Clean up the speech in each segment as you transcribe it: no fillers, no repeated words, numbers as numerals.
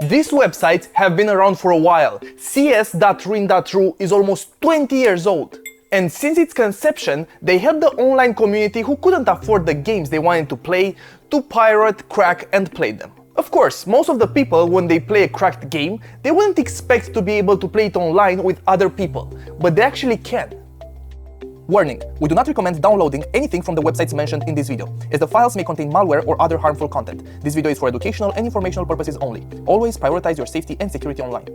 These websites have been around for a while. cs.rin.ru is almost 20 years old. And since its conception, they helped the online community who couldn't afford the games they wanted to play to pirate, crack and play them. Of course, most of the people, when they play a cracked game, they wouldn't expect to be able to play it online with other people, but they actually can. Warning: we do not recommend downloading anything from the websites mentioned in this video, as the files may contain malware or other harmful content. This video is for educational and informational purposes only. Always prioritize your safety and security online.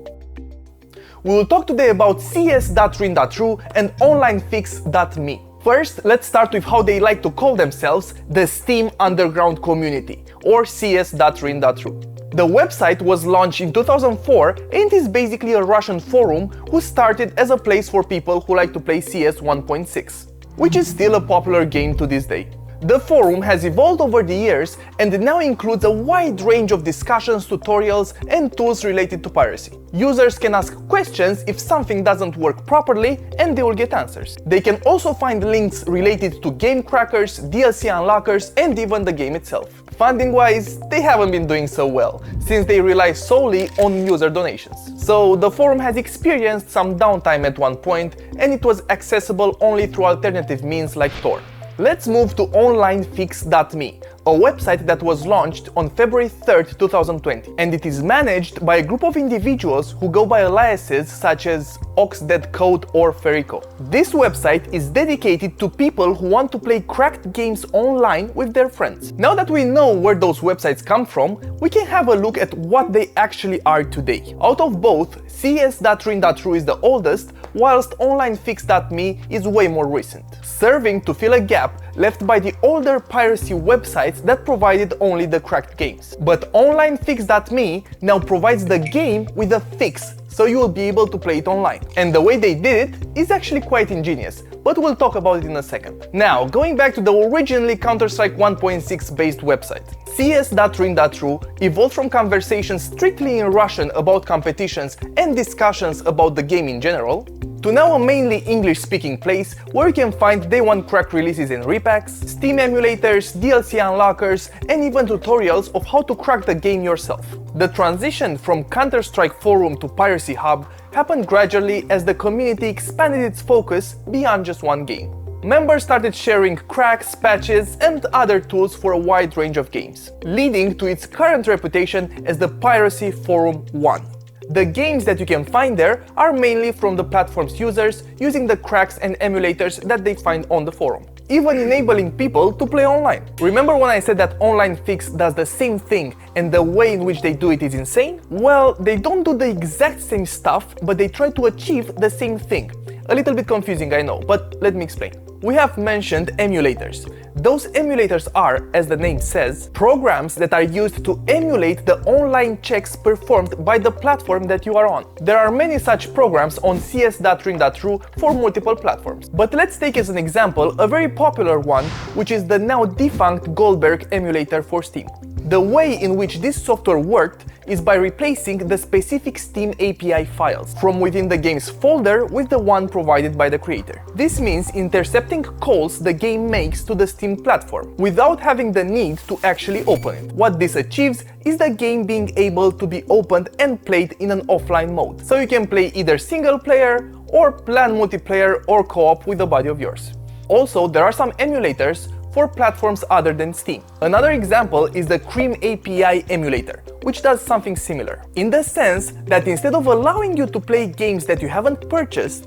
We will talk today about cs.rin.ru and onlinefix.me. First, let's start with how they like to call themselves, the Steam Underground Community, or cs.rin.ru. The website was launched in 2004 and is basically a Russian forum who started as a place for people who like to play CS 1.6, which is still a popular game to this day. The forum has evolved over the years and now includes a wide range of discussions, tutorials and tools related to piracy. Users can ask questions if something doesn't work properly and they will get answers. They can also find links related to game crackers, DLC unlockers and even the game itself. Funding-wise, they haven't been doing so well, since they rely solely on user donations. So the forum has experienced some downtime at one point and it was accessible only through alternative means like Tor. Let's move to onlinefix.me, a website that was launched on February 3rd, 2020, and it is managed by a group of individuals who go by aliases such as OxDeadCode or Ferico. This website is dedicated to people who want to play cracked games online with their friends. Now that we know where those websites come from, we can have a look at what they actually are today. Out of both, cs.rin.ru is the oldest, whilst onlinefix.me is way more recent, serving to fill a gap left by the older piracy websites that provided only the cracked games. But onlinefix.me now provides the game with a fix, so you will be able to play it online. And the way they did it is actually quite ingenious, but we'll talk about it in a second. Now, going back to the originally Counter-Strike 1.6 based website, cs.rin.ru evolved from conversations strictly in Russian about competitions and discussions about the game in general, to now a mainly English-speaking place where you can find Day 1 crack releases and repacks, Steam emulators, DLC unlockers, and even tutorials of how to crack the game yourself. The transition from Counter-Strike forum to Piracy Hub happened gradually as the community expanded its focus beyond just one game. Members started sharing cracks, patches, and other tools for a wide range of games, leading to its current reputation as the Piracy Forum 1. The games that you can find there are mainly from the platform's users using the cracks and emulators that they find on the forum, even enabling people to play online. Remember when I said that OnlineFix does the same thing and the way in which they do it is insane? Well, they don't do the exact same stuff, but they try to achieve the same thing. A little bit confusing, I know, but let me explain. We have mentioned emulators. Those emulators are, as the name says, programs that are used to emulate the online checks performed by the platform that you are on. There are many such programs on cs.rin.ru for multiple platforms. But let's take as an example a very popular one, which is the now defunct Goldberg emulator for Steam. The way in which this software worked is by replacing the specific Steam API files from within the game's folder with the one provided by the creator. This means intercepting calls the game makes to the Steam platform without having the need to actually open it. What this achieves is the game being able to be opened and played in an offline mode, so you can play either single player or plan multiplayer or co-op with a buddy of yours. Also, there are some emulators for platforms other than Steam. Another example is the Cream API emulator, which does something similar, in the sense that instead of allowing you to play games that you haven't purchased,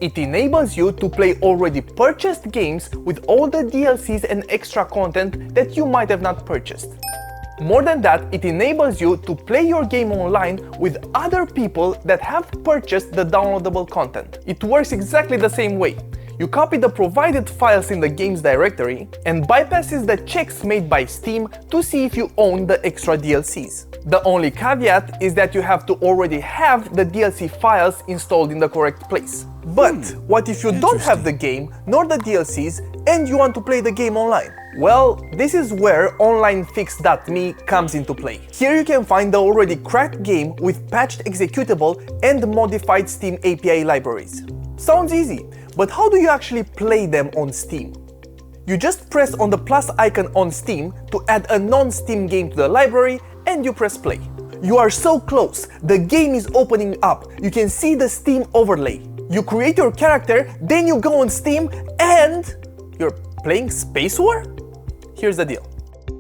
it enables you to play already purchased games with all the DLCs and extra content that you might have not purchased. More than that, it enables you to play your game online with other people that have purchased the downloadable content. It works exactly the same way. You copy the provided files in the game's directory and bypasses the checks made by Steam to see if you own the extra DLCs. The only caveat is that you have to already have the DLC files installed in the correct place. But what if you don't have the game nor the DLCs and you want to play the game online? Well, this is where onlinefix.me comes into play. Here you can find the already cracked game with patched executable and modified Steam API libraries. Sounds easy, but how do you actually play them on Steam? You just press on the plus icon on Steam to add a non-Steam game to the library and you press play. You are so close, the game is opening up, you can see the Steam overlay. You create your character, then you go on Steam and you're playing Space War? Here's the deal.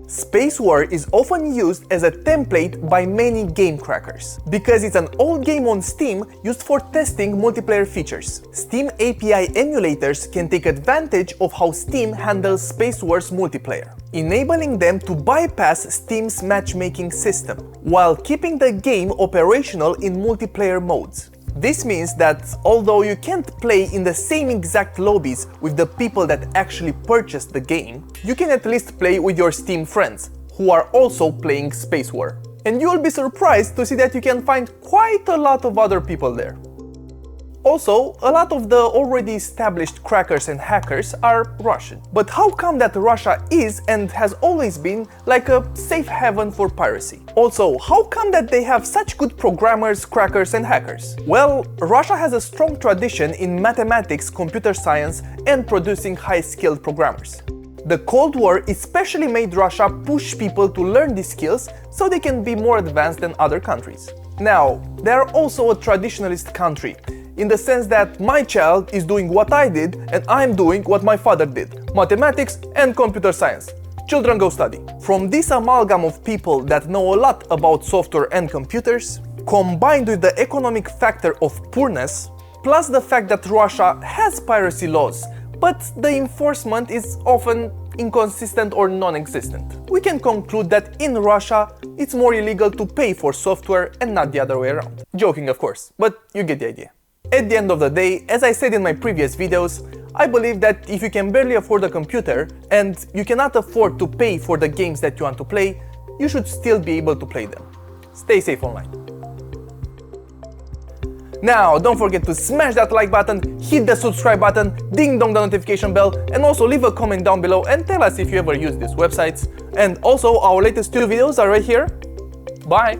Space War is often used as a template by many game crackers, because it's an old game on Steam used for testing multiplayer features. Steam API emulators can take advantage of how Steam handles Space War's multiplayer, enabling them to bypass Steam's matchmaking system, while keeping the game operational in multiplayer modes. This means that although you can't play in the same exact lobbies with the people that actually purchased the game, you can at least play with your Steam friends, who are also playing Space War. And you'll be surprised to see that you can find quite a lot of other people there. Also, a lot of the already established crackers and hackers are Russian. But how come that Russia is and has always been like a safe haven for piracy? Also, how come that they have such good programmers, crackers and hackers? Well, Russia has a strong tradition in mathematics, computer science and producing high-skilled programmers. The Cold War especially made Russia push people to learn these skills so they can be more advanced than other countries. Now, they are also a traditionalist country, in the sense that my child is doing what I did and I'm doing what my father did, mathematics and computer science. Children go study. From this amalgam of people that know a lot about software and computers, combined with the economic factor of poorness, plus the fact that Russia has piracy laws, but the enforcement is often inconsistent or non-existent, we can conclude that in Russia it's more illegal to pay for software and not the other way around. Joking, of course, but you get the idea. At the end of the day, as I said in my previous videos, I believe that if you can barely afford a computer and you cannot afford to pay for the games that you want to play, you should still be able to play them. Stay safe online. Now, don't forget to smash that like button, hit the subscribe button, ding dong the notification bell, and also leave a comment down below and tell us if you ever use these websites. And also, our latest 2 videos are right here. Bye!